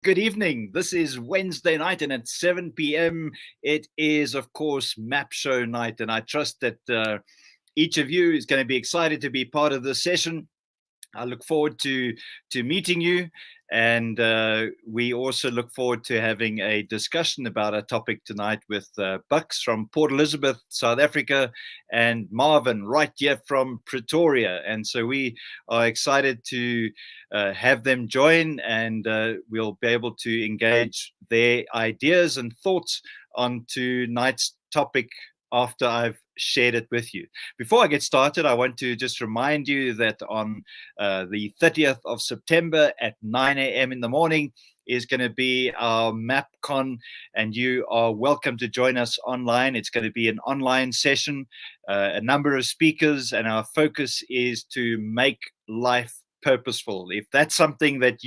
Good evening. This is Wednesday night, and at 7 p.m. it is, of course, Map Show night. And I trust that each of you is going to be excited to be part of this session. I look forward to meeting you, and we also look forward to having a discussion about our topic tonight with Bucks from Port Elizabeth, South Africa, and Marvin right here from Pretoria. And so we are excited to have them join, and we'll be able to engage their ideas and thoughts on tonight's topic after I've shared it with you. Before I get started, I want to just remind you that on the 30th of September at 9 a.m. in the morning is going to be our MapCon, and you are welcome to join us online. It's going to be an online session, a number of speakers, and our focus is to make life purposeful. If that's something that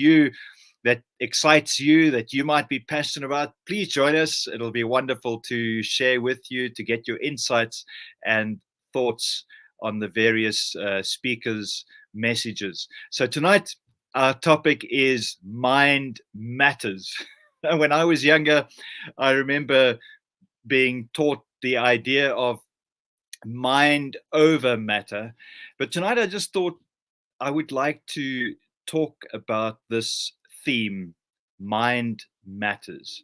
excites you, that you might be passionate about, please join us. It'll be wonderful to share with you, to get your insights and thoughts on the various speakers' messages. So tonight, our topic is Mind Matters. When I was younger, I remember being taught the idea of mind over matter. But tonight, I just thought I would like to talk about this theme, Mind Matters.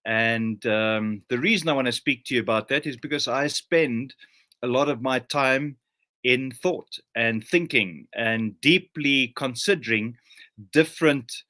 And the reason I want to speak to you about that is because I spend a lot of my time in thought and thinking and deeply considering different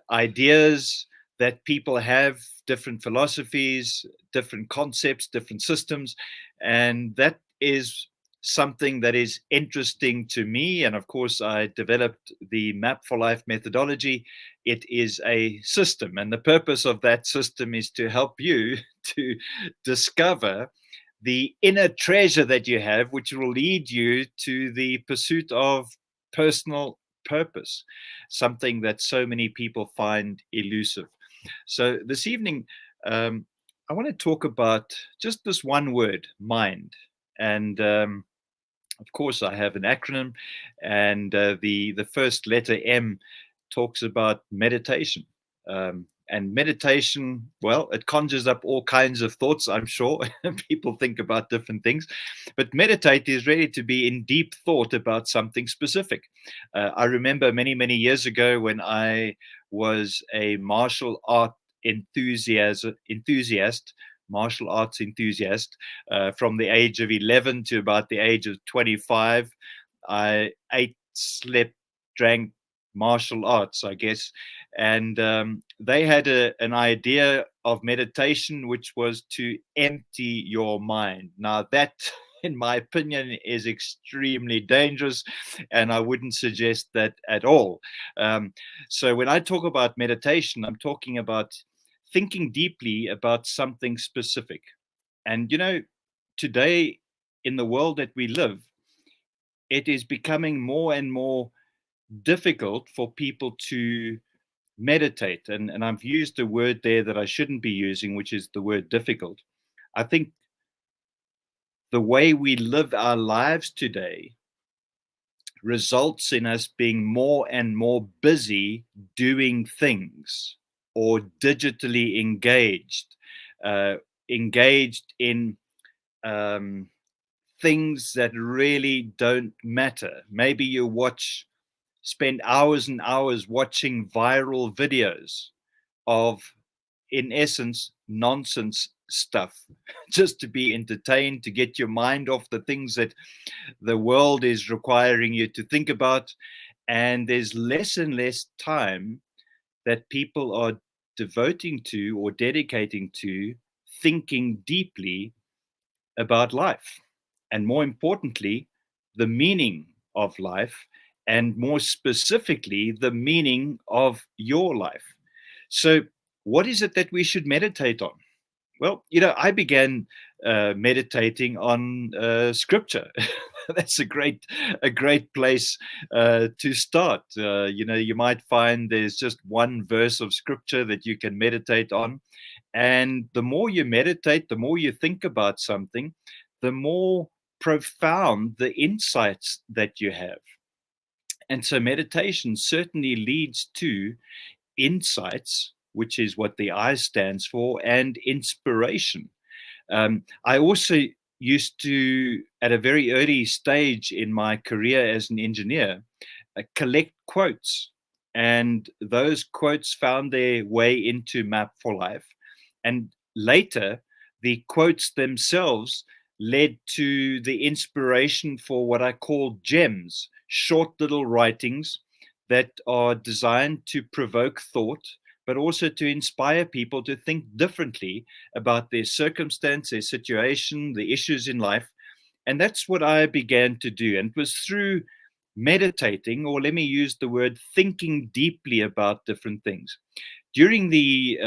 ideas that people have, different philosophies, different concepts, different systems. And that is something that is interesting to me. And of course, I developed the Map for Life methodology. It is a system, and the purpose of that system is to help you to discover the inner treasure that you have, which will lead you to the pursuit of personal purpose, something that so many people find elusive. So this evening, I want to talk about just this one word, mind. And of course, I have an acronym, and the first letter M talks about meditation. And meditation, well, it conjures up all kinds of thoughts, I'm sure. People think about different things. But meditate is really to be in deep thought about something specific. I remember many, many years ago when I was a martial arts enthusiast, from the age of 11 to about the age of 25. I ate, slept, drank martial arts, I guess. And they had an idea of meditation, which was to empty your mind. Now, that, in my opinion, is extremely dangerous, and I wouldn't suggest that at all. So when I talk about meditation, I'm talking about thinking deeply about something specific. And, today in the world that we live, it is becoming more and more difficult for people to meditate. And I've used a word there that I shouldn't be using, which is the word difficult. I think the way we live our lives today results in us being more and more busy doing things or digitally engaged, engaged in things that really don't matter. Maybe you spend hours and hours watching viral videos of, in essence, nonsense stuff, just to be entertained, to get your mind off the things that the world is requiring you to think about. And there's less and less time that people are devoting to or dedicating to thinking deeply about life, and more importantly, the meaning of life and more specifically, the meaning of your life. So, what is it that we should meditate on? Well, I began meditating on scripture. That's a great place to start. You might find there's just one verse of scripture that you can meditate on, and the more you meditate, the more you think about something, the more profound the insights that you have. And so, meditation certainly leads to insights, which is what the I stands for, and inspiration. I also used to, at a very early stage in my career as an engineer, collect quotes. And those quotes found their way into Map for Life. And later, the quotes themselves led to the inspiration for what I call gems, short little writings that are designed to provoke thought, but also to inspire people to think differently about their circumstance, their situation, the issues in life. And that's what I began to do. And it was through meditating, or let me use the word thinking deeply about different things. During the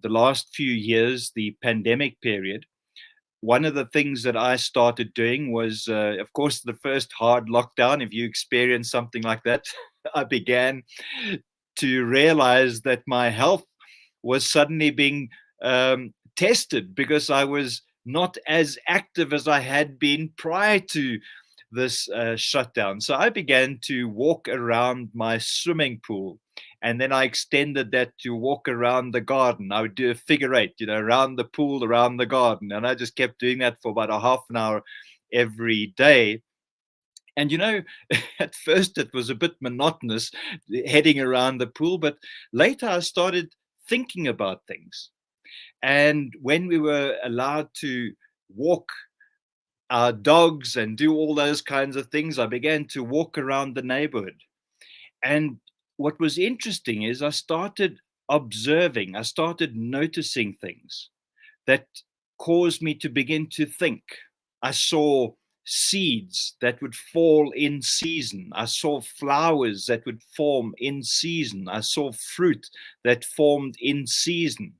last few years, the pandemic period, one of the things that I started doing was, of course, the first hard lockdown. If you experience something like that, I began to realize that my health was suddenly being tested because I was not as active as I had been prior to this shutdown. So I began to walk around my swimming pool. And then I extended that to walk around the garden. I would do a figure eight, around the pool, around the garden. And I just kept doing that for about a half an hour every day. And at first it was a bit monotonous heading around the pool, but later I started thinking about things. And when we were allowed to walk our dogs and do all those kinds of things, I began to walk around the neighborhood. And what was interesting is I started observing, I started noticing things that caused me to begin to think. I saw seeds that would fall in season. I saw flowers that would form in season. I saw fruit that formed in season.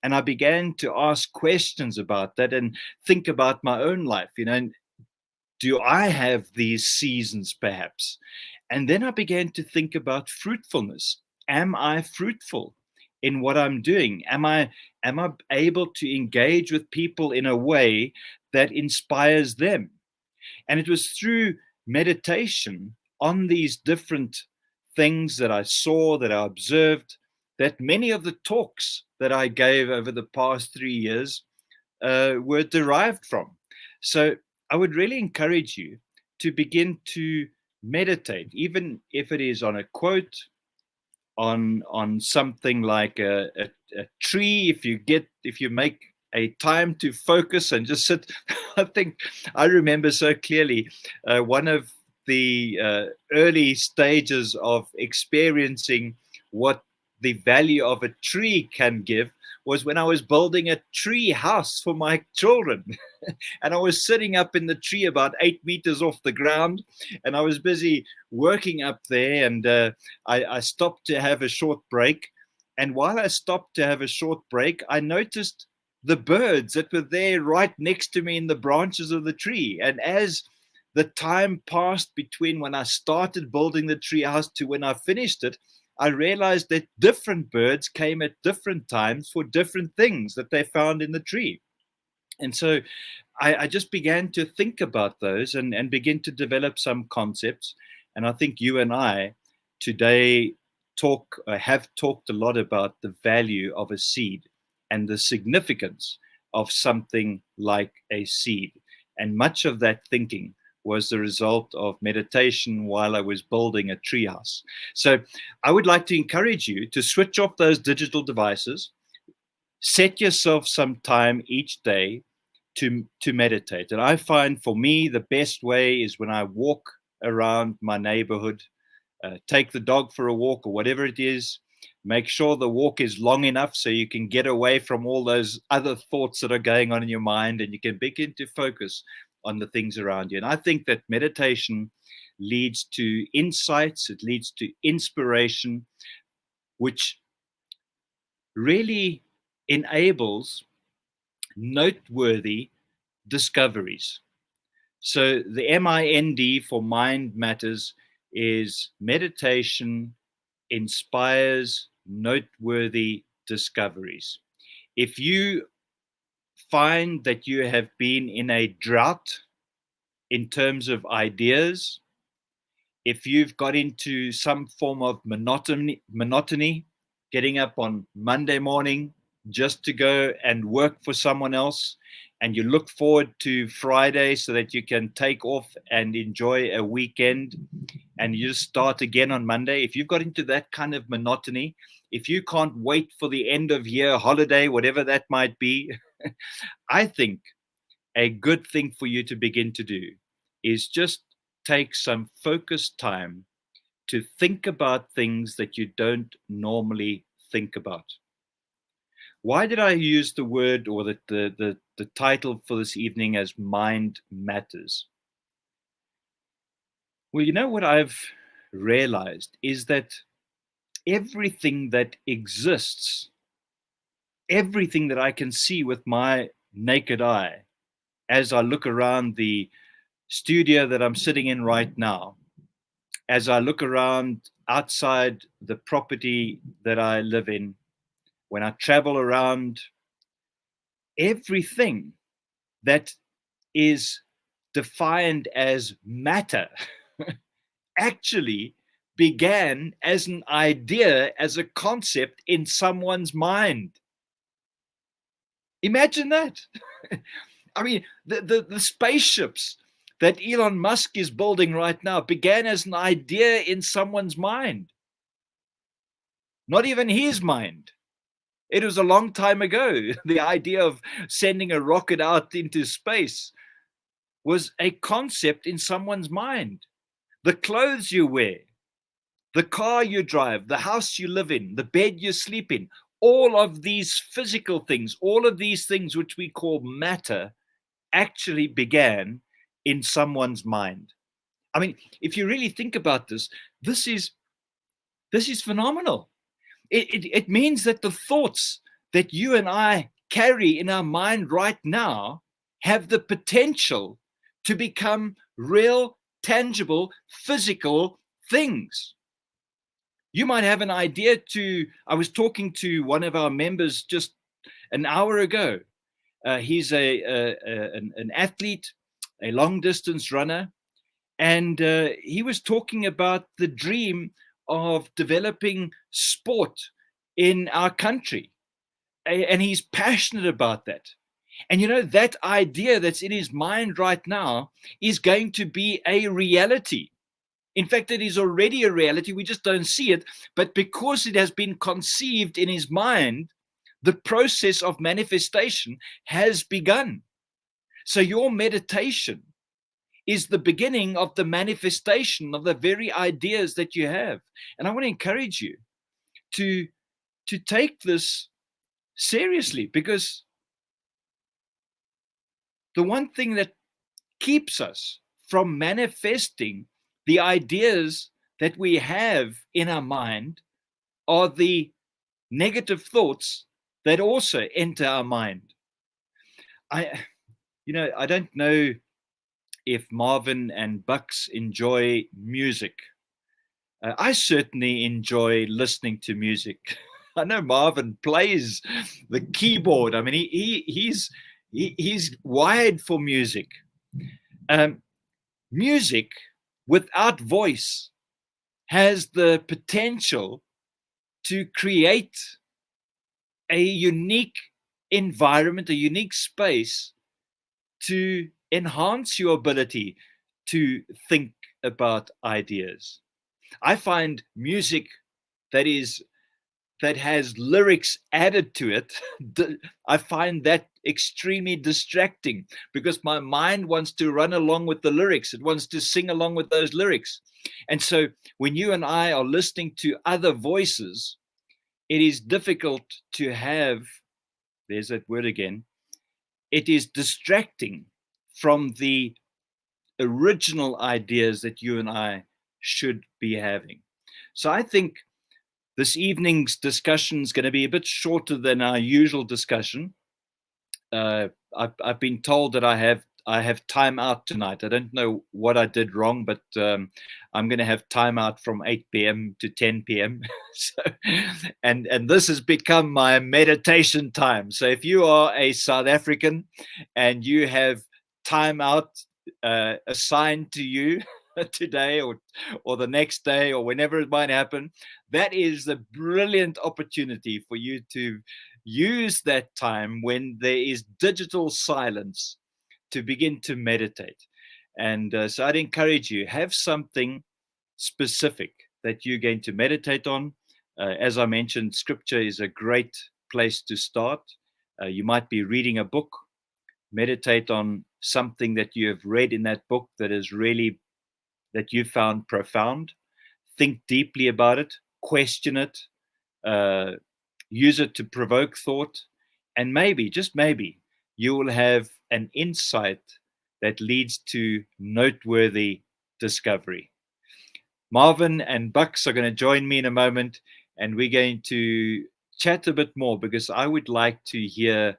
And I began to ask questions about that and think about my own life. Do I have these seasons perhaps? And then I began to think about fruitfulness. Am I fruitful in what I'm doing? Am I able to engage with people in a way that inspires them? And it was through meditation on these different things that I saw, that I observed, that many of the talks that I gave over the past 3 years were derived from. So I would really encourage you to begin to meditate, even if it is on a quote, on something like a tree. If you make a time to focus and just sit. I remember so clearly one of the early stages of experiencing what the value of a tree can give was when I was building a tree house for my children. And I was sitting up in the tree about 8 meters off the ground, and I was busy working up there. And I stopped to have a short break. And while I stopped to have a short break, I noticed the birds that were there right next to me in the branches of the tree. And as the time passed between when I started building the tree house to when I finished it, I realized that different birds came at different times for different things that they found in the tree. And so I just began to think about those and begin to develop some concepts. And I think you and I today have talked a lot about the value of a seed and the significance of something like a seed. And much of that thinking was the result of meditation while I was building a treehouse. So I would like to encourage you to switch off those digital devices, set yourself some time each day to meditate. And I find for me, the best way is when I walk around my neighborhood, take the dog for a walk or whatever it is. Make sure the walk is long enough so you can get away from all those other thoughts that are going on in your mind, and you can begin to focus on the things around you. And I think that meditation leads to insights, it leads to inspiration, which really enables noteworthy discoveries. So the MIND for Mind Matters is meditation inspires noteworthy discoveries. If you find that you have been in a drought in terms of ideas, if you've got into some form of monotony, getting up on Monday morning just to go and work for someone else, and you look forward to Friday so that you can take off and enjoy a weekend, and you just start again on Monday, if you've got into that kind of monotony, if you can't wait for the end of year holiday, whatever that might be, I think a good thing for you to begin to do is just take some focused time to think about things that you don't normally think about. Why did I use the word or the title for this evening as Mind Matters? Well, you know what I've realized is that everything that exists, everything that I can see with my naked eye, as I look around the studio that I'm sitting in right now, as I look around outside the property that I live in, when I travel around, everything that is defined as matter actually began as an idea, as a concept in someone's mind. Imagine that. I mean, the spaceships that Elon Musk is building right now began as an idea in someone's mind. Not even his mind. It was a long time ago. The idea of sending a rocket out into space was a concept in someone's mind. The clothes you wear, the car you drive, the house you live in, the bed you sleep in, all of these physical things, all of these things which we call matter, actually began in someone's mind. I mean, if you really think about this, this is phenomenal. It means that the thoughts that you and I carry in our mind right now have the potential to become real, tangible, physical things. You might have an idea I was talking to one of our members just an hour ago. He's an athlete, a long distance runner, and he was talking about the dream of developing sport in our country. And he's passionate about that. And you know, that idea that's in his mind right now is going to be a reality. In fact, it is already a reality. We just don't see it. But because it has been conceived in his mind, the process of manifestation has begun. So your meditation is the beginning of the manifestation of the very ideas that you have. And I want to encourage you to take this seriously, because the one thing that keeps us from manifesting the ideas that we have in our mind are the negative thoughts that also enter our mind. I don't know if Marvin and Bucks enjoy music. I certainly enjoy listening to music. I know Marvin plays the keyboard. I mean, he's wired for music. Music without voice has the potential to create a unique environment, a unique space to enhance your ability to think about ideas. I find music that has lyrics added to it, I find that extremely distracting, because my mind wants to run along with the lyrics. It wants to sing along with those lyrics. And so when you and I are listening to other voices, it is difficult to have, there's that word again, it is distracting from the original ideas that you and I should be having. So I think this evening's discussion is going to be a bit shorter than our usual discussion. I've been told that I have time out tonight. I don't know what I did wrong, but I'm going to have time out from 8 p.m. to 10 p.m. So, and this has become my meditation time. So if you are a South African and you have time out assigned to you today or the next day or whenever it might happen, that is a brilliant opportunity for you to use that time when there is digital silence to begin to meditate. And so I'd encourage you, have something specific that you're going to meditate on. As I mentioned, scripture is a great place to start. You might be reading a book. Meditate on something that you have read in that book that you found profound. Think deeply about it, question it, use it to provoke thought, and maybe, just maybe, you will have an insight that leads to noteworthy discovery. Marvin and Bucks are going to join me in a moment, and we're going to chat a bit more because I would like to hear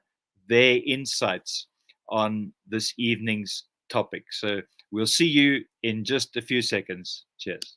their insights on this evening's topic. So we'll see you in just a few seconds. Cheers.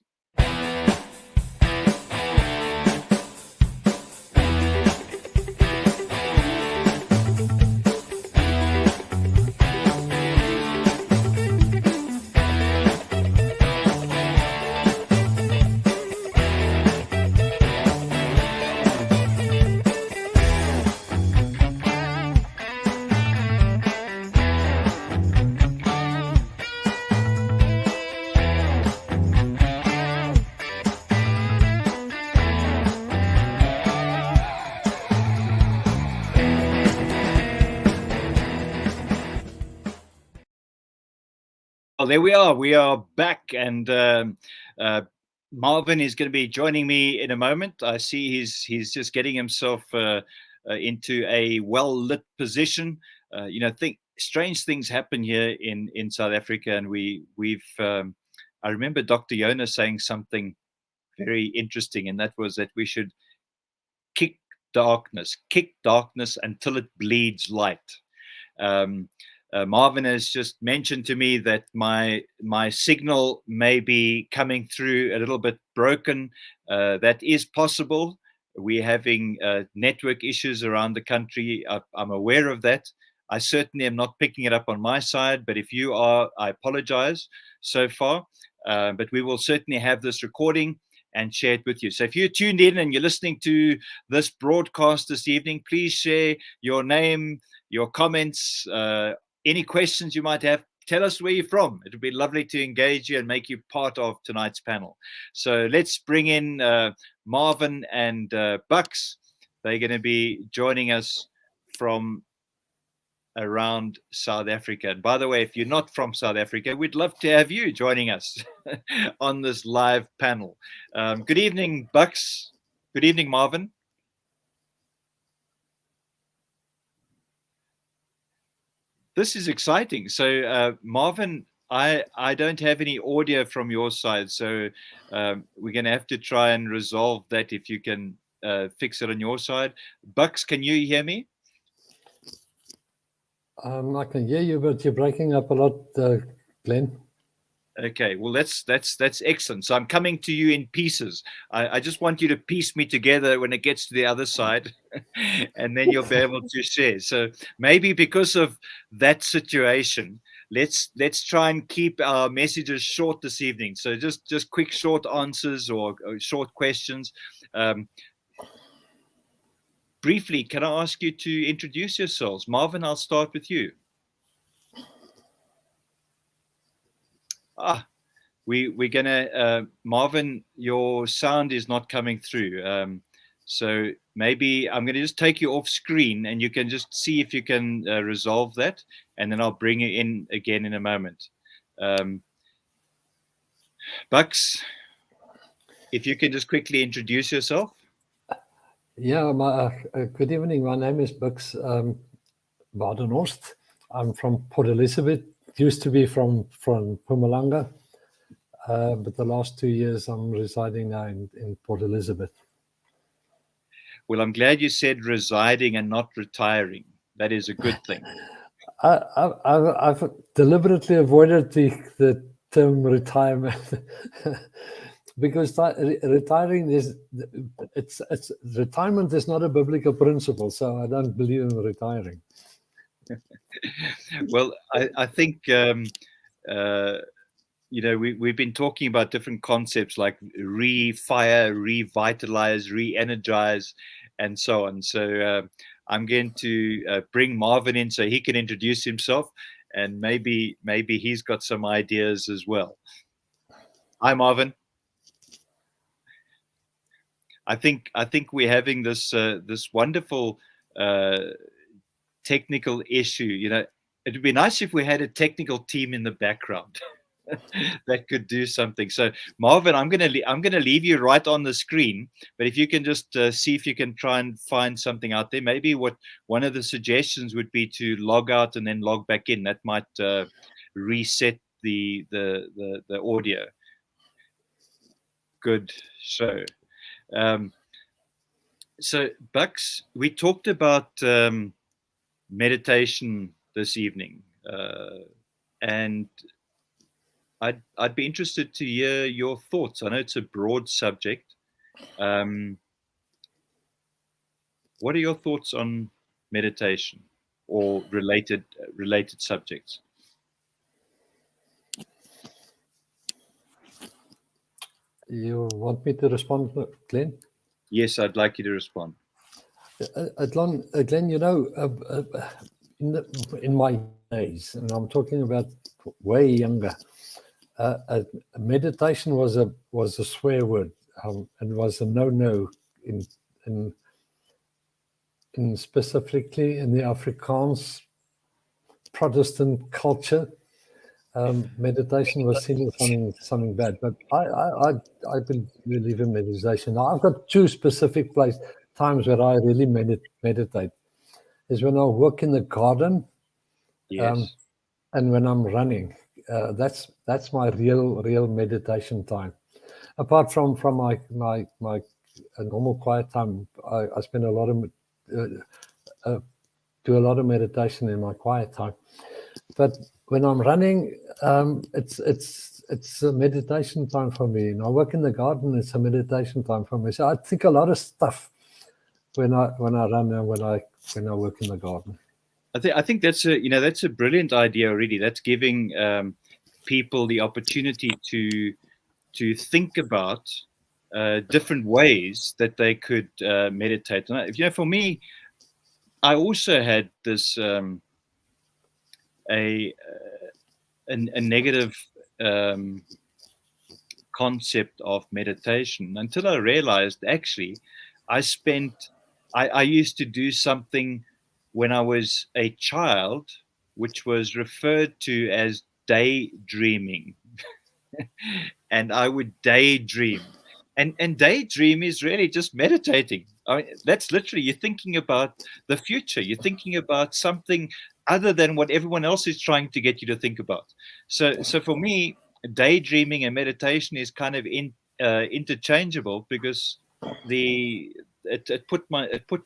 Well, there we are. We are back, and Marvin is going to be joining me in a moment. I see he's just getting himself into a well-lit position. Strange things happen here in South Africa, and we've. I remember Dr. Yona saying something very interesting, and that was that we should kick darkness until it bleeds light. Marvin has just mentioned to me that my signal may be coming through a little bit broken. That is possible. We're having network issues around the country. I'm aware of that. I certainly am not picking it up on my side, but if you are, I apologize so far. But we will certainly have this recording and share it with you. So if you're tuned in and you're listening to this broadcast this evening, please share your name, your comments, any questions you might have. Tell us where you're from. It would be lovely to engage you and make you part of tonight's panel. So let's bring in Marvin and Bucks. They're going to be joining us from around South Africa. And by the way, if you're not from South Africa, we'd love to have you joining us on this live panel. Good evening, Bucks. Good evening, Marvin. This is exciting. So, Marvin, I don't have any audio from your side, so we're going to have to try and resolve that if you can fix it on your side. Bucks, can you hear me? I can hear you, but you're breaking up a lot, Glenn. Okay, well, that's excellent. So I'm coming to you in pieces. I just want you to piece me together when it gets to the other side, and then you'll be able to share. So maybe because of that situation, let's try and keep our messages short this evening. So just quick, short answers or short questions. Briefly, can I ask you to introduce yourselves? Marvin, I'll start with you. We're gonna Marvin, your sound is not coming through. So maybe I'm gonna just take you off screen and you can just see if you can resolve that, and then I'll bring you in again in a moment. Bucks, if you can just quickly introduce yourself. Yeah, good evening. My name is Bucks Badenhorst. I'm from Port Elizabeth, used to be from Mpumalanga, but the last 2 years I'm residing now in Port Elizabeth. Well, I'm glad you said residing and not retiring. That is a good thing. I've deliberately avoided the term retirement because retiring it's retirement is not a biblical principle, so I don't believe in retiring. Well, I think we've been talking about different concepts like refire, revitalize, re-energize, and so on. So I'm going to bring Marvin in so he can introduce himself, and maybe he's got some ideas as well. Hi, Marvin. I think we're having this wonderful technical issue. It would be nice if we had a technical team in the background that could do something. So Marvin, I'm gonna leave you right on the screen, but if you can just see if you can try and find something out there. Maybe one of the suggestions would be to log out and then log back in. That might reset the audio. Good. So Bucks, we talked about meditation this evening, and I'd be interested to hear your thoughts. I know it's a broad subject. What are your thoughts on meditation or related subjects? You want me to respond, Glenn? Yes, I'd like you to respond. Glenn, in my days, and I'm talking about way younger, meditation was a swear word, and was a no in specifically in the Afrikaans Protestant culture. Meditation was seen as something bad, but I believe in meditation. Now, I've got two specific times where I really meditate. Is when I work in the garden, yes, and when I'm running. That's my real meditation time. Apart from my normal quiet time, I spend a lot of do a lot of meditation in my quiet time. But when I'm running, it's a meditation time for me. And I work in the garden; it's a meditation time for me. So I think a lot of stuff when I run and when I work in the garden. I think that's a brilliant idea already. That's giving people the opportunity to think about different ways that they could meditate. And for me, I also had this a negative concept of meditation until I realized actually I used to do something when I was a child, which was referred to as daydreaming. And I would daydream. And daydream is really just meditating. I mean, that's literally, you're thinking about the future. You're thinking about something other than what everyone else is trying to get you to think about. So for me, daydreaming and meditation is kind of interchangeable, because it put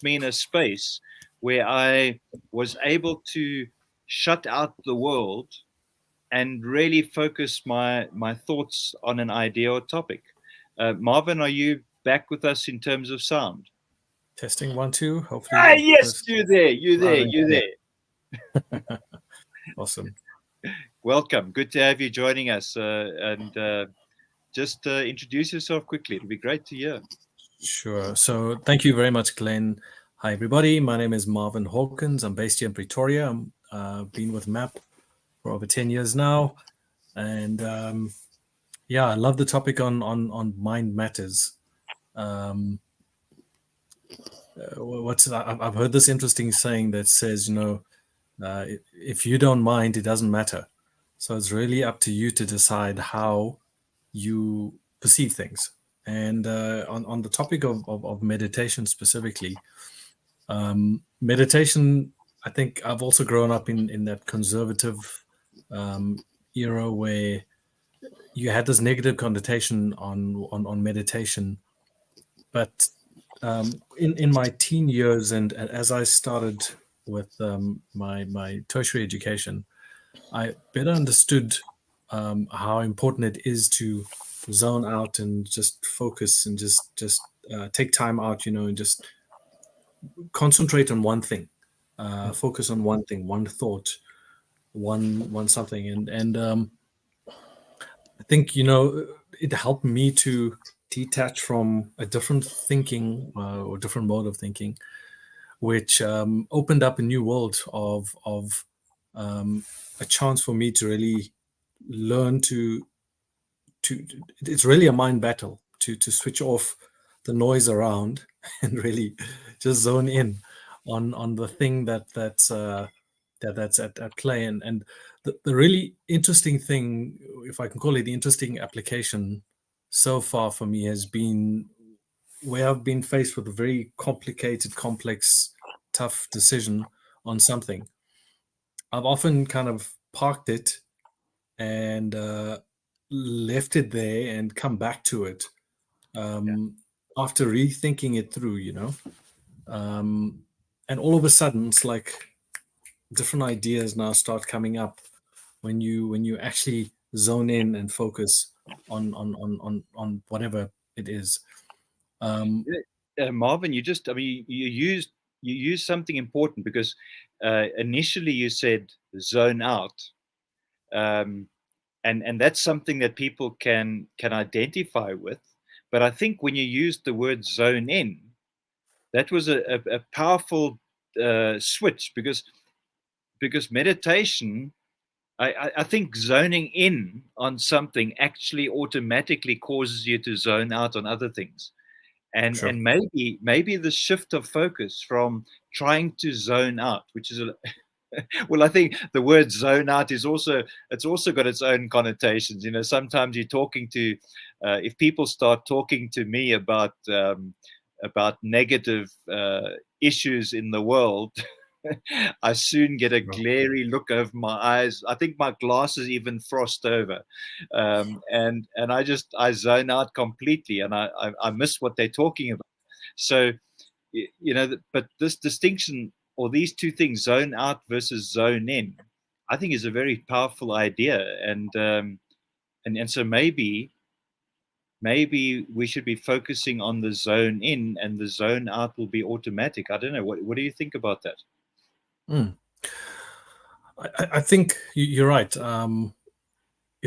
me in a space where I was able to shut out the world and really focus my thoughts on an idea or topic. Marvin, are you back with us in terms of sound? Testing 1 2. Hopefully. Yes, you're there. Awesome. Welcome. Good to have you joining us. And just introduce yourself quickly. It'll be great to hear. Sure. So thank you very much, Glenn. Hi, everybody. My name is Marvin Hawkins. I'm based here in Pretoria. I've been with MAP for over 10 years now. And I love the topic on mind matters. I've heard this interesting saying that says, if you don't mind, it doesn't matter. So it's really up to you to decide how you perceive things. And on the topic of meditation specifically, meditation, I think I've also grown up in that conservative era where you had this negative connotation on meditation. But in my teen years, and as I started with my tertiary education, I better understood how important it is to zone out and just focus and just take time out, and just concentrate on one thing, focus on one thing, one thought, one something, and I think it helped me to detach from a different thinking or different mode of thinking, which opened up a new world of a chance for me to really learn to it's really a mind battle to switch off the noise around and really just zone in on the thing that's at play. And the really interesting thing, if I can call it the interesting application so far for me, has been where I've been faced with a very complicated, complex, tough decision on something. I've often kind of parked it and left it there and come back to it after rethinking it through, and all of a sudden it's like different ideas now start coming up when you actually zone in and focus on whatever it is. Marvin, you used something important, because initially you said zone out, and that's something that people can identify with. But I think when you used the word zone in, that was a powerful switch, because meditation, I think zoning in on something actually automatically causes you to zone out on other things. And Sure. and maybe the shift of focus from trying to zone out, which is well, I think the word zone out it's also got its own connotations. Sometimes you're talking to, if people start talking to me about negative issues in the world, I soon get a glary look over my eyes. I think my glasses even frost over, and I zone out completely, and I miss what they're talking about. So, but this distinction, or these two things, zone out versus zone in, I think is a very powerful idea, and so maybe we should be focusing on the zone in, and the zone out will be automatic. I don't know. What do you think about that? I think you're right. If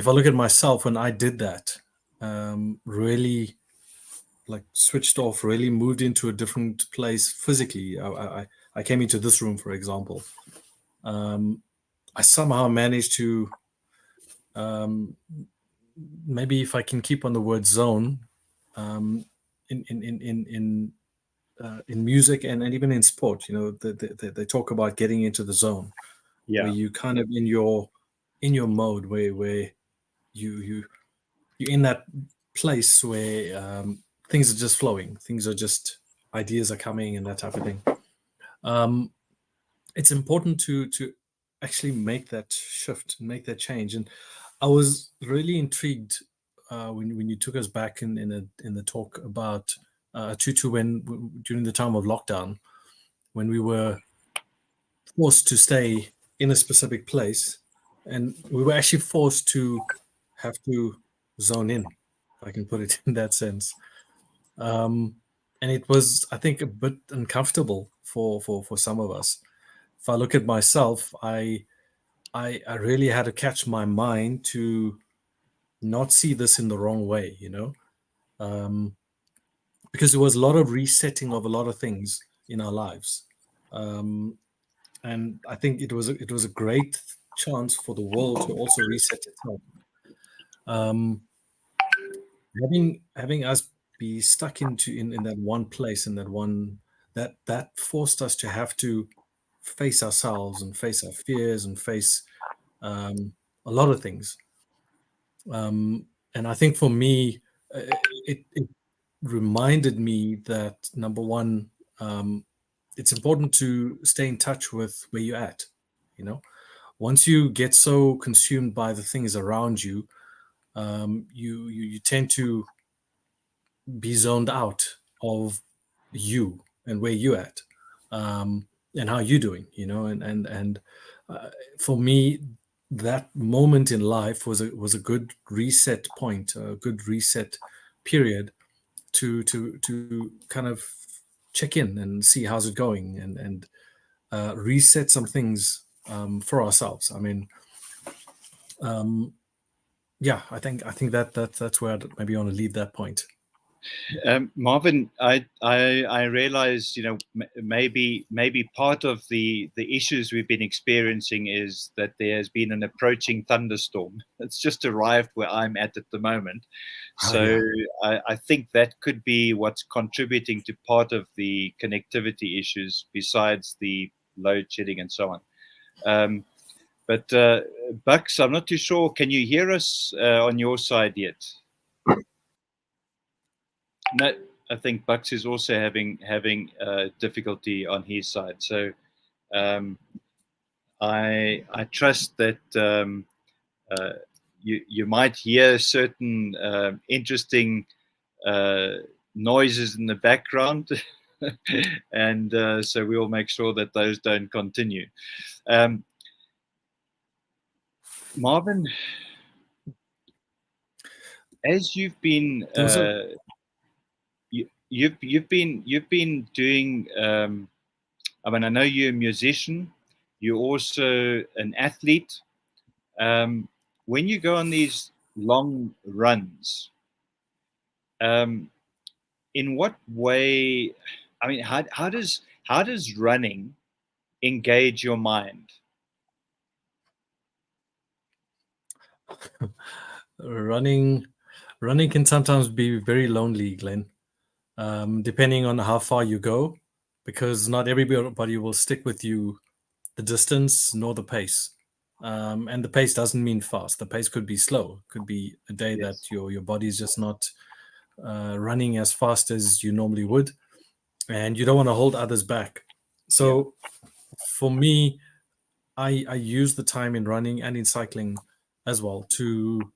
I look at myself, when I did that, really like switched off, really moved into a different place physically. I came into this room, for example. I somehow managed to, maybe if I can keep on the word zone, in music and even in sport, they talk about getting into the zone, where you kind of in your mode, where you're in that place where things are just flowing, things are just, ideas are coming and that type of thing. It's important to actually make that shift and make that change. And I was really intrigued when you took us back in the talk about Tutu, when during the time of lockdown, when we were forced to stay in a specific place, and we were actually forced to have to zone in, if I can put it in that sense. And it was, I think, a bit uncomfortable for some of us. If I look at myself, I really had to catch my mind to not see this in the wrong way, because there was a lot of resetting of a lot of things in our lives. And I think it was a great chance for the world to also reset itself. Having us be stuck in that one place, and that forced us to have to face ourselves and face our fears and face a lot of things. And I think for me, it reminded me that, number one, it's important to stay in touch with where you're at. once you get so consumed by the things around you, you tend to be zoned out of you and where you at, and how you doing, and uh, for me, that moment in life was a good reset point, a good reset period to kind of check in and see how's it going, and reset some things, for ourselves. I mean, um, yeah, I think that's where I'd maybe want to leave that point. Marvin, I realize, maybe part of the issues we've been experiencing is that there has been an approaching thunderstorm. It's just arrived where I'm at the moment, so I think that could be what's contributing to part of the connectivity issues, besides the load shedding and so on. But Bucks, I'm not too sure. Can you hear us on your side yet? No, I think Bucks is also having difficulty on his side. So um, I trust that you might hear certain interesting noises in the background, and so we'll make sure that those don't continue. Marvin, as you've been you've been doing. I mean, I know you're a musician. You're also an athlete. When you go on these long runs, in what way? I mean, how does running engage your mind? Running can sometimes be very lonely, Glenn, depending on how far you go, because not everybody will stick with you the distance nor the pace. And the pace doesn't mean fast. The pace could be slow. Could be a day that Yes. your body is just not running as fast as you normally would, and you don't want to hold others back. So for me, I use the time in running and in cycling as well to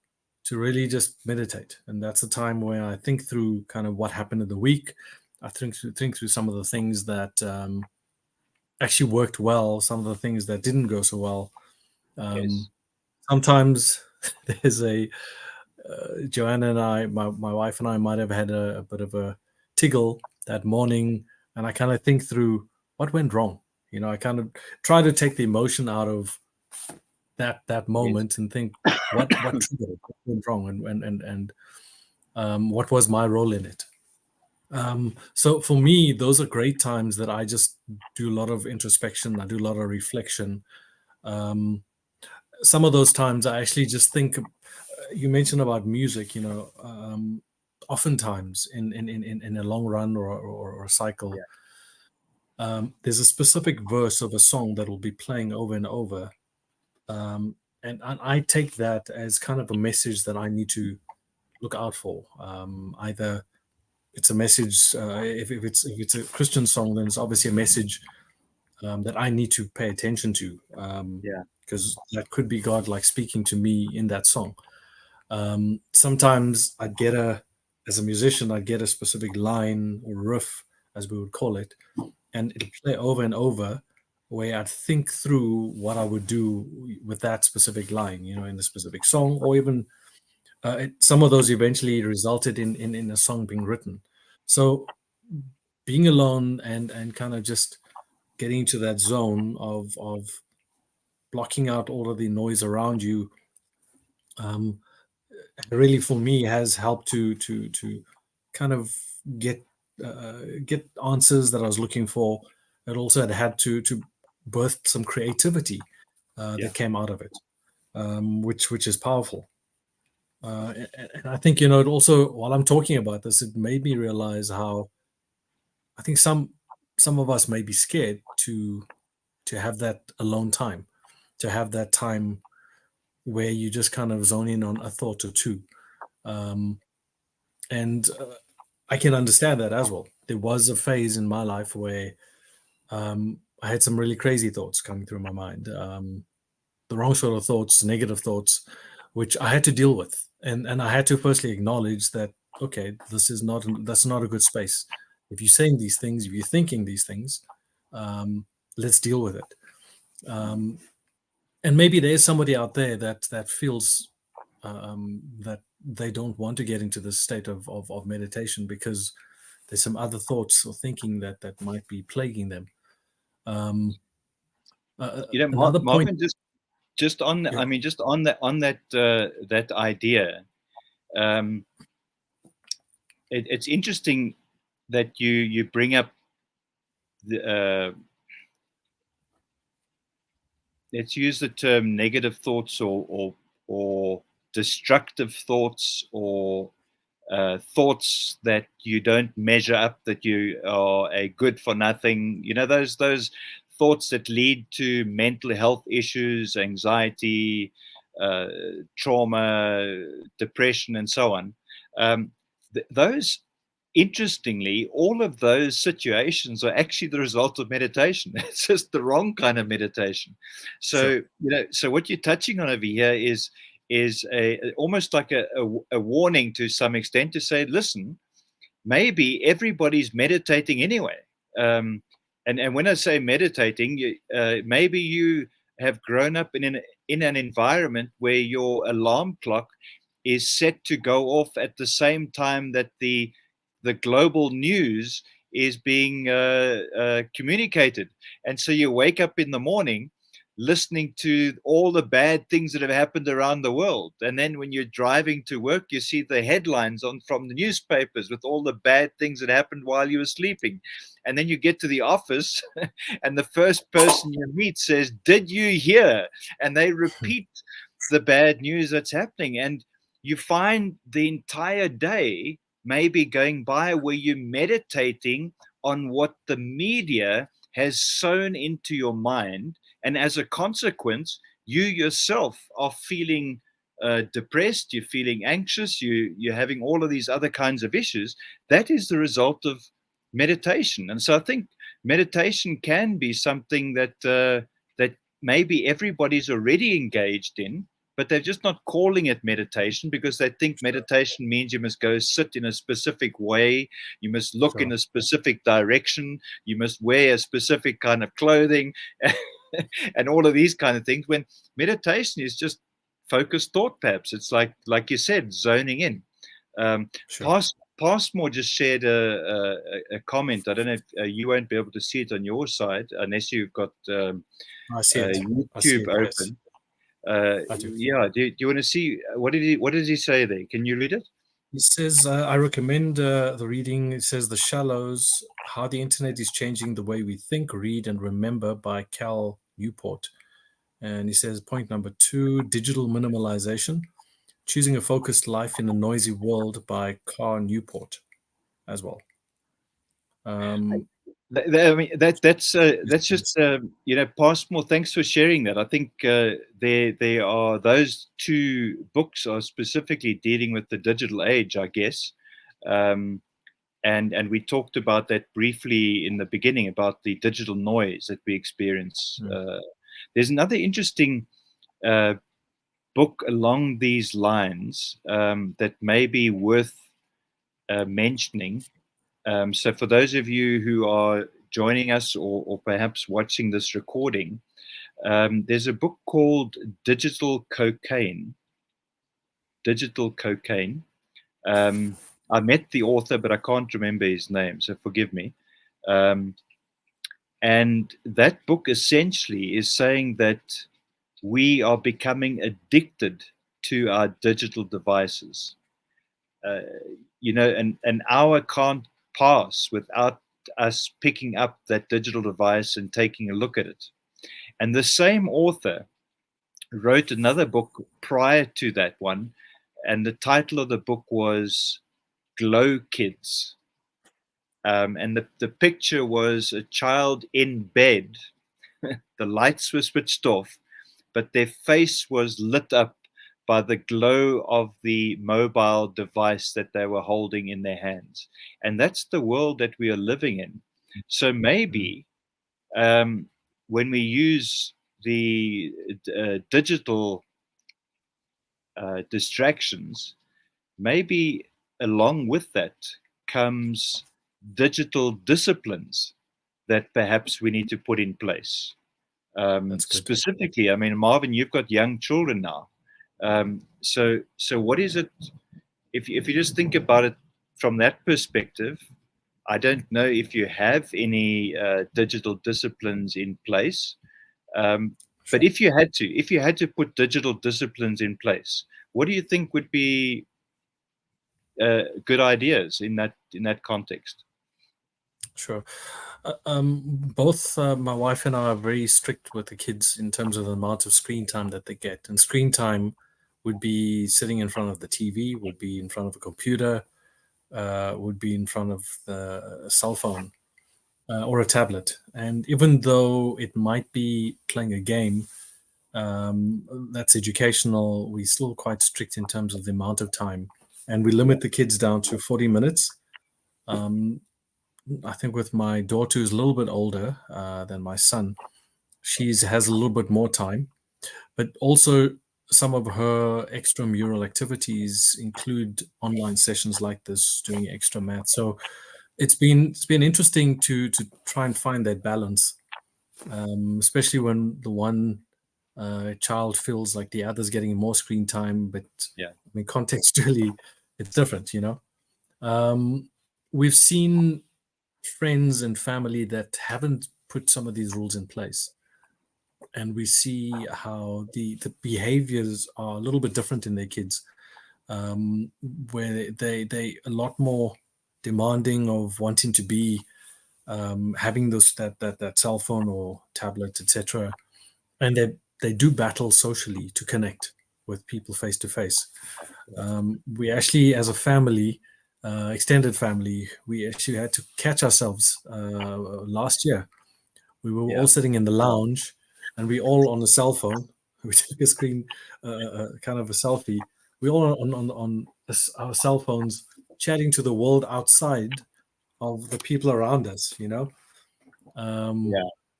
really just meditate, and that's the time where I think through kind of what happened in the week. I think through some of the things that actually worked well, some of the things that didn't go so well. Yes. Sometimes there's a Joanna and I, my wife and I, might have had a bit of a tiggle that morning, and I kind of think through what went wrong. I kind of try to take the emotion out of that Yes. moment and think what triggered it, what went wrong, and what was my role in it. So for me, those are great times that I just do a lot of introspection. I do a lot of reflection. Some of those times I actually just think. You mentioned about music. Oftentimes in a long run or a cycle, there's a specific verse of a song that will be playing over and over. And I take that as kind of a message that I need to look out for. Either it's a message, if it's a Christian song, then it's obviously a message that I need to pay attention to, Yeah. because that could be God like speaking to me in that song. Sometimes as a musician, I get a specific line or riff, as we would call it, and it'll play over and over, where I'd think through what I would do with that specific line, in the specific song, or even some of those eventually resulted in a song being written. So being alone and kind of just getting into that zone of blocking out all of the noise around you, really for me has helped to kind of get get answers that I was looking for. It also had to birth some creativity that came out of it, which is powerful. And I think it also, while I'm talking about this, it made me realize how I think some of us may be scared to have that alone time, to have that time where you just kind of zone in on a thought or two. And I can understand that as well. There was a phase in my life where I had some really crazy thoughts coming through my mind. the wrong sort of thoughts, negative thoughts, which I had to deal with, and I had to firstly acknowledge that, okay, that's not a good space. If you're saying these things, if you're thinking these things, let's deal with it. And maybe there's somebody out there that feels that they don't want to get into this state of meditation because there's some other thoughts or thinking that might be plaguing them. Another point, Marvin, just on, yeah. I mean, just on that idea, it's interesting that you bring up the let's use the term negative thoughts or destructive thoughts, or thoughts that you don't measure up, that you are a good for nothing. You know, those thoughts that lead to mental health issues, anxiety, trauma, depression, and so on. Those, interestingly, all of those situations are actually the result of meditation. It's just the wrong kind of meditation. So, Sure. so what you're touching on over here is almost like a warning to some extent, to say, listen, maybe everybody's meditating anyway. And when I say meditating, maybe you have grown up in an environment where your alarm clock is set to go off at the same time that the global news is being communicated. And so you wake up in the morning listening to all the bad things that have happened around the world. And then when you're driving to work, you see the headlines from the newspapers with all the bad things that happened while you were sleeping. And then you get to the office and the first person you meet says, "Did you hear?" And they repeat the bad news that's happening. And you find the entire day maybe going by where you're meditating on what the media has sown into your mind. And as a consequence, you yourself are feeling depressed, you're feeling anxious, you're having all of these other kinds of issues. That is the result of meditation. And so I think meditation can be something that that maybe everybody's already engaged in, but they're just not calling it meditation because they think meditation means you must go sit in a specific way, you must look in a specific direction, you must wear a specific kind of clothing, and all of these kind of things, when meditation is just focused thought, perhaps. It's like you said, zoning in. Passmore just shared a comment. I don't know if you won't be able to see it on your side unless you've got I see it. YouTube open. Yeah, do you want to see what did he say there? Can you read it? He says, I recommend the reading. It says The Shallows, How the Internet is Changing the Way We Think, Read, and Remember by Cal Newport. And he says, point number 2, Digital Minimalization, Choosing a Focused Life in a Noisy World by Cal Newport as well. I mean, that's just Passmore. Thanks for sharing that. I think there are those two books are specifically dealing with the digital age, I guess, and we talked about that briefly in the beginning about the digital noise that we experience. There's another interesting book along these lines that may be worth mentioning. So for those of you who are joining us or perhaps watching this recording, there's a book called Digital Cocaine. Digital Cocaine. I met the author, but I can't remember his name, so forgive me. And that book essentially is saying that we are becoming addicted to our digital devices. An hour can't pass without us picking up that digital device and taking a look at it. And the same author wrote another book prior to that one, and the title of the book was Glow Kids. And the picture was a child in bed. The lights were switched off, but their face was lit up by the glow of the mobile device that they were holding in their hands. And that's the world that we are living in. So maybe when we use the digital distractions, maybe along with that comes digital disciplines that perhaps we need to put in place. That's good. Specifically, I mean, Marvin, you've got young children now. So what is it? If you just think about it from that perspective, I don't know if you have any digital disciplines in place. But if you had to put digital disciplines in place, what do you think would be good ideas in that context? Sure. Both my wife and I are very strict with the kids in terms of the amount of screen time that they get. And screen time would be sitting in front of the TV, would be in front of a computer, would be in front of a cell phone or a tablet. And even though it might be playing a game that's educational, we're still quite strict in terms of the amount of time. And we limit the kids down to 40 minutes. I think with my daughter, who's a little bit older than my son, she has a little bit more time. But also, some of her extramural activities include online sessions like this, doing extra math. So it's been interesting to try and find that balance, especially when the one child feels like the other's getting more screen time. But Yeah. I mean, contextually, it's different, you know. We've seen friends and family that haven't put some of these rules in place, and we see how the behaviors are a little bit different in their kids, where they a lot more demanding of wanting to be having that cell phone or tablet, etc., and they do battle socially to connect with people face to face. We actually, as a family, extended family, we actually had to catch ourselves last year. We were all sitting in the lounge, and we all on a cell phone. We took a screen, kind of a selfie. We all on our cell phones, chatting to the world outside of the people around us. You know.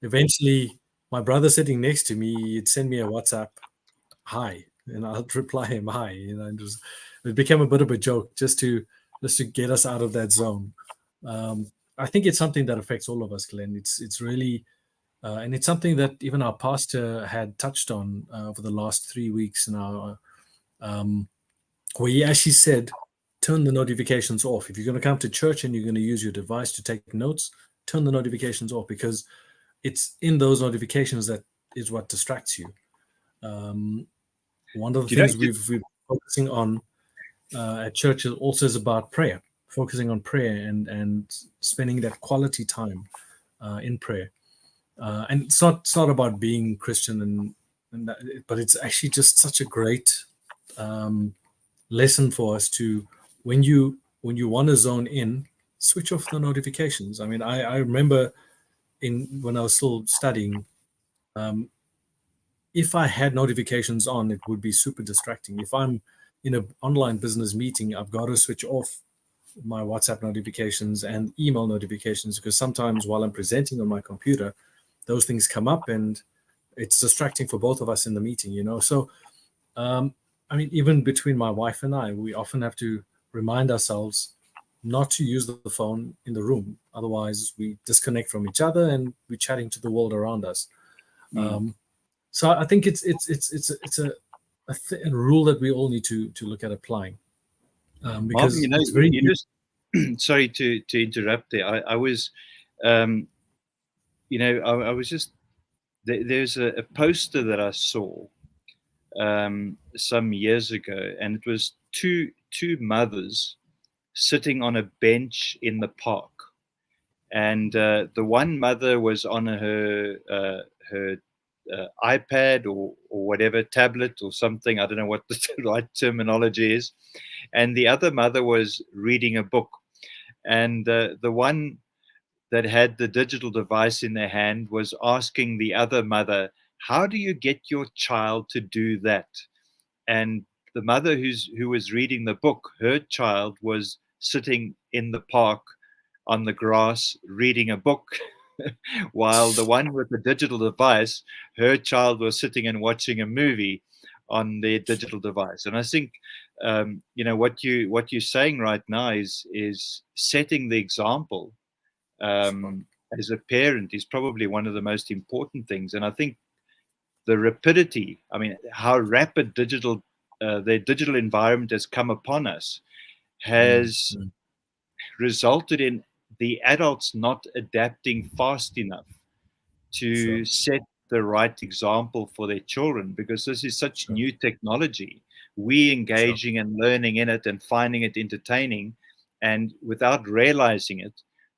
Eventually, my brother sitting next to me, he'd send me a WhatsApp, "Hi," and I'd reply him, "Hi." You know, and it became a bit of a joke just to get us out of that zone. I think it's something that affects all of us, Glenn. It's really, and it's something that even our pastor had touched on over the last 3 weeks now, where he actually said, turn the notifications off. If you're going to come to church and you're going to use your device to take notes, turn the notifications off, because it's in those notifications that is what distracts you. One of the things we've been focusing on at church also is about prayer, focusing on prayer and spending that quality time in prayer. And it's not about being Christian and that, but it's actually just such a great lesson for us to, when you want to zone in, switch off the notifications. I mean, I remember when I was still studying, if I had notifications on, it would be super distracting. If I'm in an online business meeting, I've got to switch off my WhatsApp notifications and email notifications, because sometimes while I'm presenting on my computer, those things come up and it's distracting for both of us in the meeting, you know. So, I mean, even between my wife and I, we often have to remind ourselves not to use the phone in the room. Otherwise, we disconnect from each other and we're chatting to the world around us. So I think it's a rule that we all need to look at applying. Because Marvin, you know, it's very you just sorry to interrupt there. I was, you know, I was just there's a poster that I saw some years ago, and it was two mothers sitting on a bench in the park, and the one mother was on her iPad or whatever, tablet or something. I don't know what the right terminology is, and the other mother was reading a book, and the one that had the digital device in their hand was asking the other mother, "How do you get your child to do that?" And the mother who was reading the book, her child was sitting in the park on the grass reading a book. while the one with the digital device, her child was sitting and watching a movie on their digital device. And I think, what you're saying right now is setting the example. As a parent is probably one of the most important things. And I think the rapidity, I mean, how rapid the digital environment has come upon us has resulted in the adults not adapting fast enough to set the right example for their children, because this is such new technology. We engaging and learning in it and finding it entertaining, and without realizing it,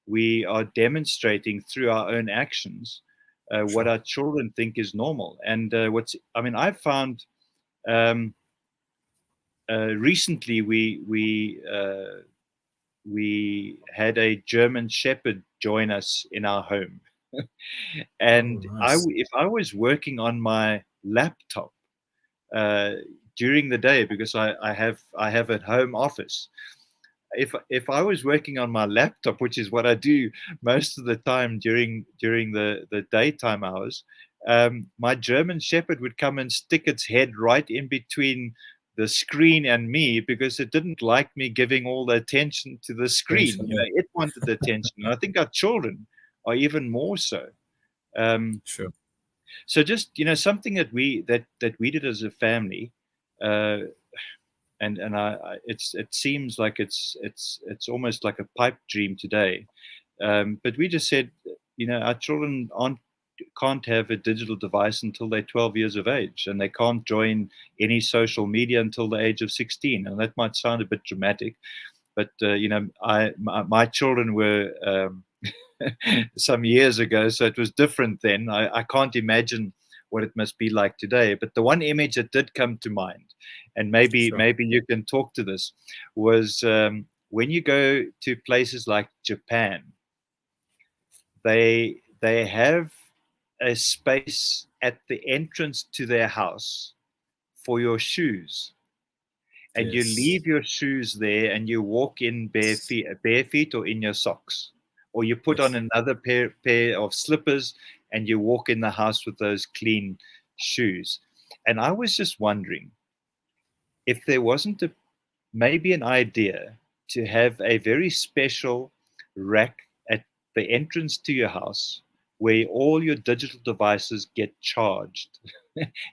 we are demonstrating through our own actions what our children think is normal. And I've found recently we had a German Shepherd join us in our home. And nice. if I was working on my laptop during the day, because I have a home office, if I was working on my laptop, which is what I do most of the time during the daytime hours, my German Shepherd would come and stick its head right in between the screen and me, because it didn't like me giving all the attention to the screen. It wanted the attention, and I think our children are even more so. So just something that we did as a family, and it seems like it's almost like a pipe dream today, but we just said, our children can't have a digital device until they're 12 years of age, and they can't join any social media until the age of 16. And that might sound a bit dramatic, but my children were some years ago, so it was different then. I can't imagine what it must be like today. But the one image that did come to mind, and maybe you can talk to this, was when you go to places like Japan, they have a space at the entrance to their house for your shoes. And you leave your shoes there and you walk in bare feet or in your socks. Or you put on another pair of slippers and you walk in the house with those clean shoes. And I was just wondering if there wasn't maybe an idea to have a very special rack at the entrance to your house where all your digital devices get charged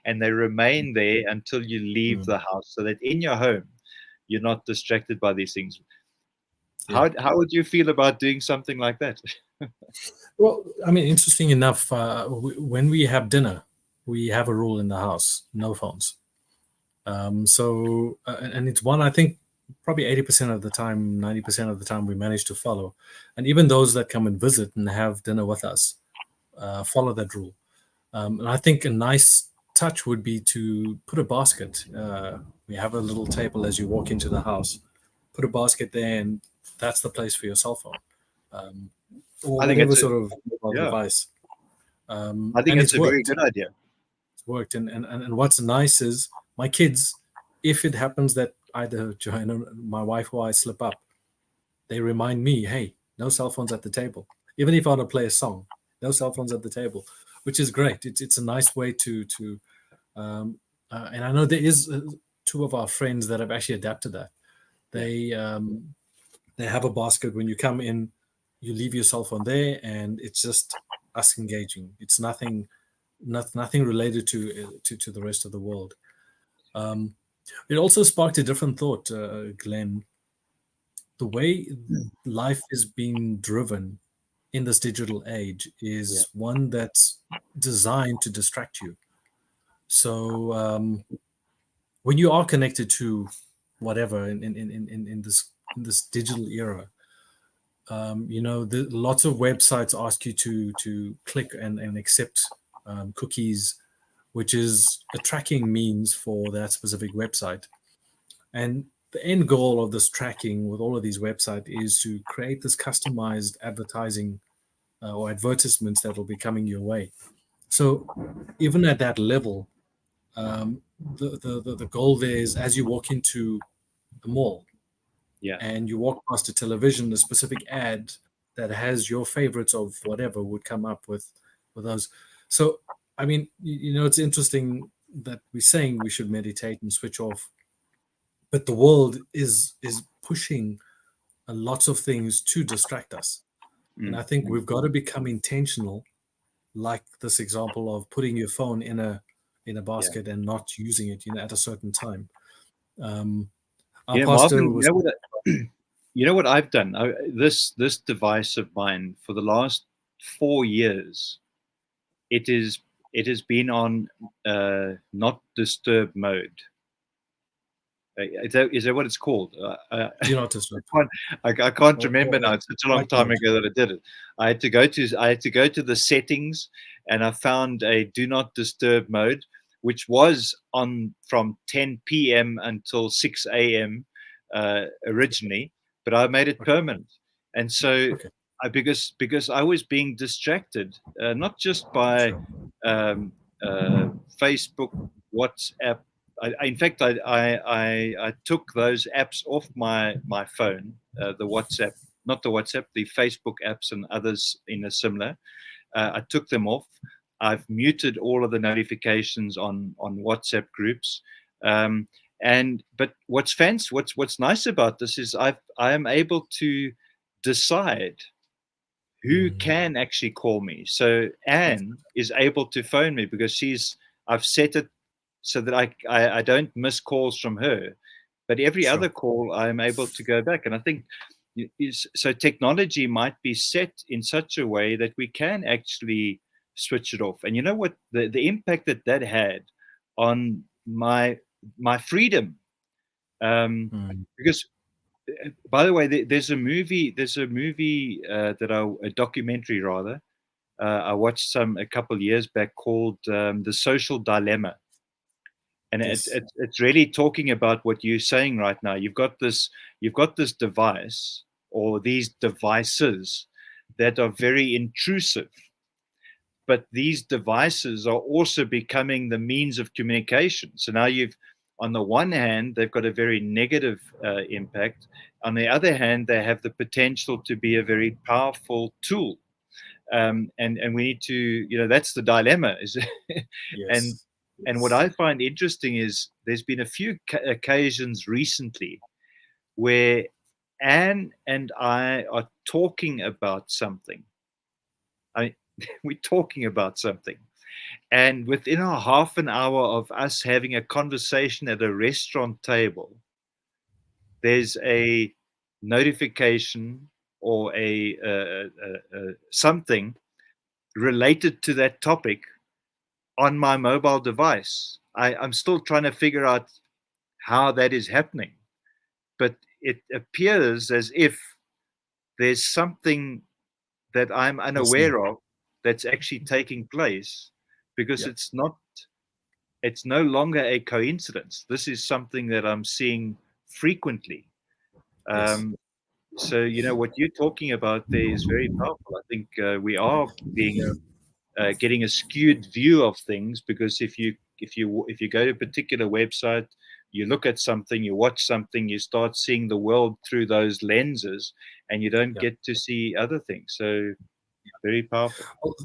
and they remain there until you leave the house, so that in your home you're not distracted by these things. How would you feel about doing something like that? Well, I mean, interesting enough, when we have dinner, we have a rule in the house: no phones. And it's one, I think, probably 80% of the time, 90% of the time we manage to follow. And even those that come and visit and have dinner with us follow that rule. And I think a nice touch would be to put a basket. We have a little table as you walk into the house. Put a basket there, and that's the place for your cell phone. Or whatever sort of mobile device. I think it's a very good idea. It's worked. And what's nice is my kids, if it happens that either Joanna, my wife, or I slip up, they remind me, hey, no cell phones at the table. Even if I want to play a song, no cell phones at the table, which is great. It's a nice way to and I know there is two of our friends that have actually adapted that. They have a basket. When you come in, you leave your cell phone there, and it's just us engaging. It's nothing related to the rest of the world. It also sparked a different thought, Glenn. The way life is being driven in this digital age is one that's designed to distract you. So when you are connected to whatever in this digital era, lots of websites ask you to click and accept cookies, which is a tracking means for that specific website. And the end goal of this tracking with all of these websites is to create this customized advertising or advertisements that will be coming your way. So even at that level, the goal there is, as you walk into the mall and you walk past a television, a specific ad that has your favorites of whatever would come up with those. So I mean, it's interesting that we're saying we should meditate and switch off, but the world is pushing a lots of things to distract us. And I think we've got to become intentional, like this example of putting your phone in a basket and not using it, at a certain time. Our pastor Marvin, was you know what I've done? This device of mine for the last 4 years, it has been on not disturb mode. Is that what it's called? do not disturb. I can't remember now. It's such a long White time mode. ago that I did it. I had to go to the settings, and I found a do not disturb mode, which was on from 10 p.m. until 6 a.m. Originally, but I made it permanent. And so, because I was being distracted, not just by Facebook, WhatsApp. In fact, I took those apps off my phone, the WhatsApp, not the WhatsApp, the Facebook apps and others in a similar. I took them off. I've muted all of the notifications on WhatsApp groups. But what's nice about this is I am able to decide who can actually call me. So Anne is able to phone me because I've set it so that I don't miss calls from her, but every other call I'm able to go back. And I think so technology might be set in such a way that we can actually switch it off. And you know what, the impact that had on my freedom, because by the way, there's a movie a documentary rather, I watched a couple of years back called The Social Dilemma. And it's really talking about what you're saying right now. You've got this device or these devices that are very intrusive, but these devices are also becoming the means of communication. So now on the one hand, they've got a very negative impact. On the other hand, they have the potential to be a very powerful tool. And we need to, that's the dilemma. And what I find interesting is there's been a few occasions recently where Anne and I are talking about something. We're talking about something. And within a half an hour of us having a conversation at a restaurant table, there's a notification or a something related to that topic on my mobile device. I'm still trying to figure out how that is happening, but it appears as if there's something that I'm unaware of that's actually taking place, because it's no longer a coincidence. This is something that I'm seeing frequently. So what you're talking about there is very powerful. I think we are getting a skewed view of things, because if you go to a particular website, you look at something, you watch something, you start seeing the world through those lenses, and you don't get to see other things. So very powerful. Well,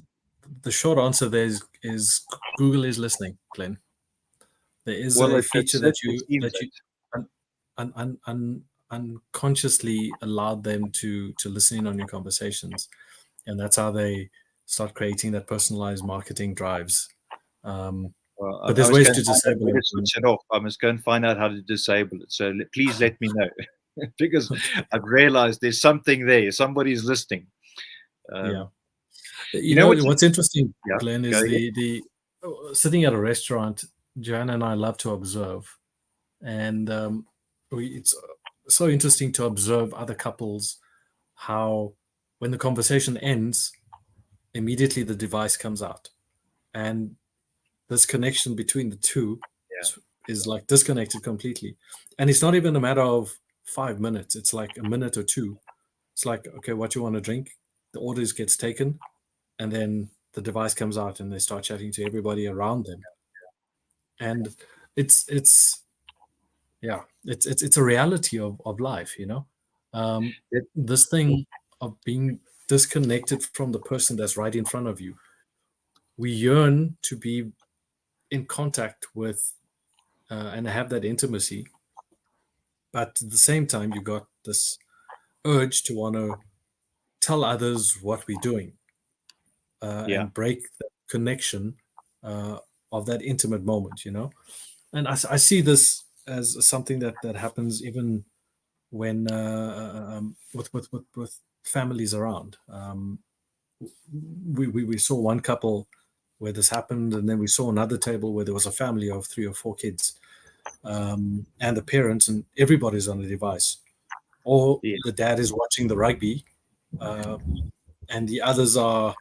the short answer there is Google is listening, Glenn. There is a feature that you unconsciously allowed them to listen in on your conversations, and that's how they start creating that personalized marketing drives. But there's ways to disable it. Switch it off. I must go and find out how to disable it. So please let me know, because I've realized there's something there. Somebody's listening. You know what's interesting, Glenn, is the sitting at a restaurant. Joanna and I love to observe, and it's so interesting to observe other couples, how when the conversation ends, immediately the device comes out, and this connection between the two is like disconnected completely. And it's not even a matter of 5 minutes. It's like a minute or two. It's like, okay, what you want to drink? The orders gets taken, and then the device comes out and they start chatting to everybody around them. And it's a reality of life, this thing of being disconnected from the person that's right in front of you. We yearn to be in contact with and have that intimacy, but at the same time, you got this urge to want to tell others what we're doing Yeah. and break the connection uh, of that intimate moment, you know. And I see this as something that happens even when with families around. We saw one couple where this happened, and then we saw another table where there was a family of 3 or 4 kids, and the parents, and everybody's on a device. Or Yeah. the dad is watching the rugby, uh, and the others are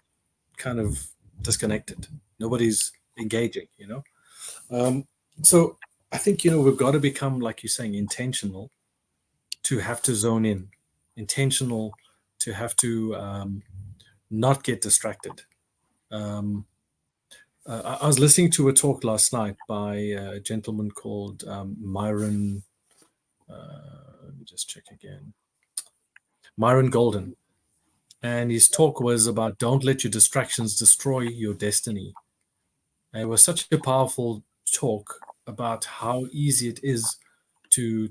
kind of disconnected. Nobody's engaging, you know. So I think, you know, we've got to become, like you're saying, intentional to have to zone in, intentional to have to not get distracted. Um, I was listening to a talk last night by a gentleman called Myron. Let me just check again. Myron Golden. And his talk was about don't let your distractions destroy your destiny. And it was such a powerful talk about how easy it is to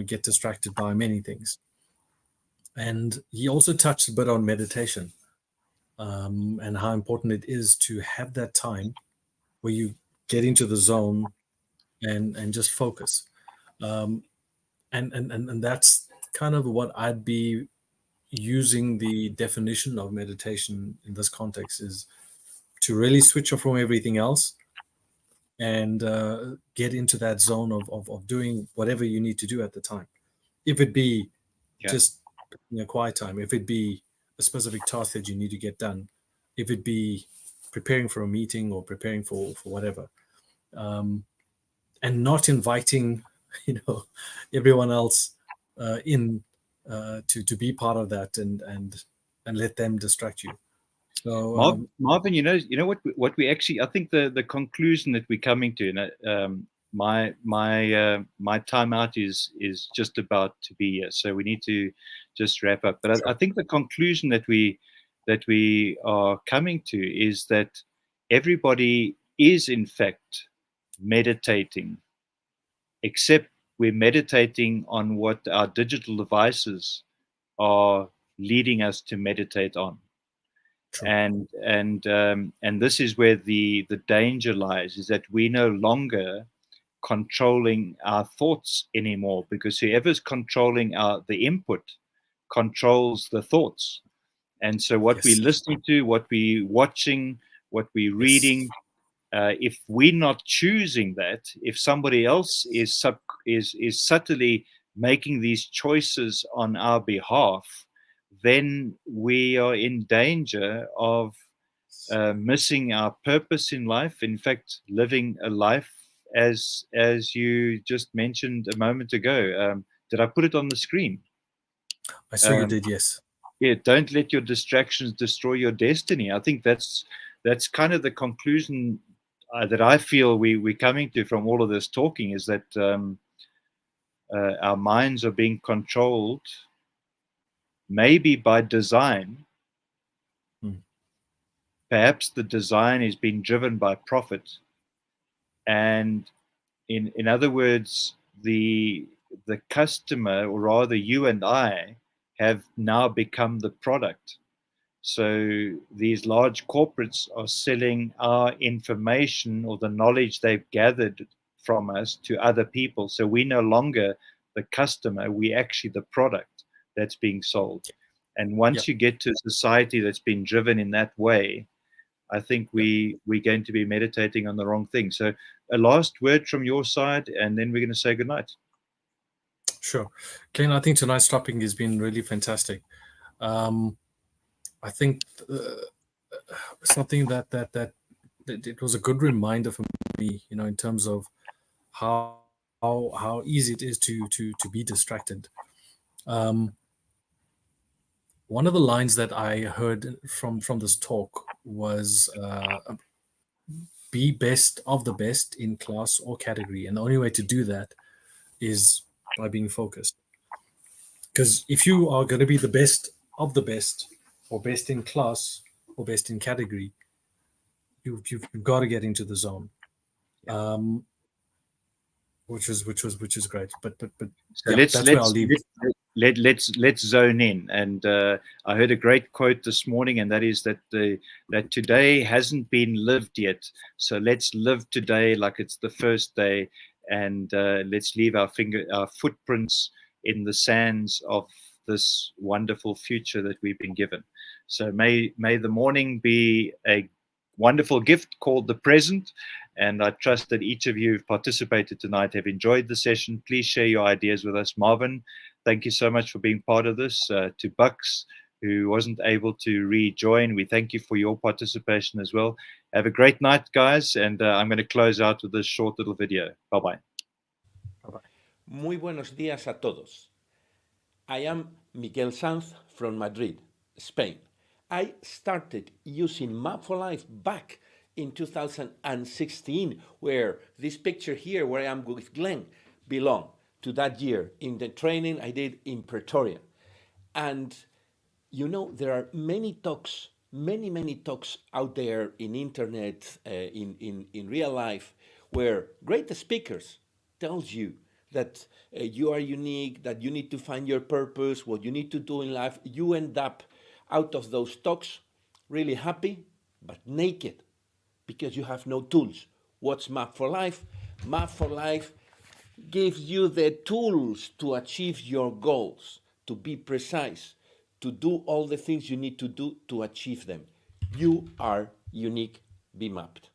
get distracted by many things. And he also touched a bit on meditation, and how important it is to have that time where you get into the zone and just focus. Um, and that's kind of what I'd be using the definition of meditation in this context, is to really switch off from everything else and get into that zone of doing whatever you need to do at the time. If it be Yeah. just quiet time, if it be a specific task that you need to get done, if it be preparing for a meeting or preparing for whatever, and not inviting everyone else in to be part of that and let them distract you. So Marvin, what we actually, I think the conclusion that we're coming to, my timeout is just about to be here, so we need to just wrap up. But I think the conclusion that we are coming to is that everybody is in fact meditating, except we're meditating on what our digital devices are leading us to meditate on. true. And this is where the danger lies, is that we no longer controlling our thoughts anymore, because whoever's controlling the input controls the thoughts. And so what Yes. we're listening to, what we're watching, what we're Yes. reading, if we're not choosing that, if somebody else is subtly making these choices on our behalf, then we are in danger of missing our purpose in life. In fact, living a life as you just mentioned a moment ago. Did I put it on the screen? I saw you did, yes. Yeah, don't let your distractions destroy your destiny. I think that's kind of the conclusion that I feel we're coming to from all of this talking, is that our minds are being controlled, maybe by design. Perhaps the design is being driven by profit, and in other words, the customer, or rather you and I, have now become the product. So these large corporates are selling our information or the knowledge they've gathered from us to other people. So we're no longer the customer, we're actually the product that's being sold. And once you get to a society that's been driven in that way, I think we're going to be meditating on the wrong thing. So a last word from your side, and then we're going to say goodnight. Sure. Glen, I think tonight's topic has been really fantastic. I think something that it was a good reminder for me, in terms of how easy it is to be distracted. One of the lines that I heard from this talk was be best of the best in class or category, and the only way to do that is by being focused. Because if you are going to be the best of the best, or best in class or best in category, you've got to get into the zone. Which is great. But So yeah, that's where I'll leave. Let's zone in. And I heard a great quote this morning, and that is that that today hasn't been lived yet. So let's live today like it's the first day, and let's leave our footprints in the sands of this wonderful future that we've been given. So may the morning be a wonderful gift called the present. And I trust that each of you who've participated tonight have enjoyed the session. Please share your ideas with us. Marvin, thank you so much for being part of this. To Bucks, who wasn't able to rejoin, we thank you for your participation as well. Have a great night, guys. And I'm going to close out with this short little video. Bye-bye. Bye-bye. Muy buenos días a todos. I am Miguel Sanz from Madrid, Spain. I started using Map for Life back in 2016, where this picture here, where I am with Glen, belong to that year in the training I did in Pretoria. And you know, there are many talks, many talks out there in internet, in real life, where great speakers tells you that you are unique, that you need to find your purpose, what you need to do in life. You end up out of those talks really happy, but naked, because you have no tools. What's Map for Life? Map for Life gives you the tools to achieve your goals, to be precise, to do all the things you need to do to achieve them. You are unique. Be mapped.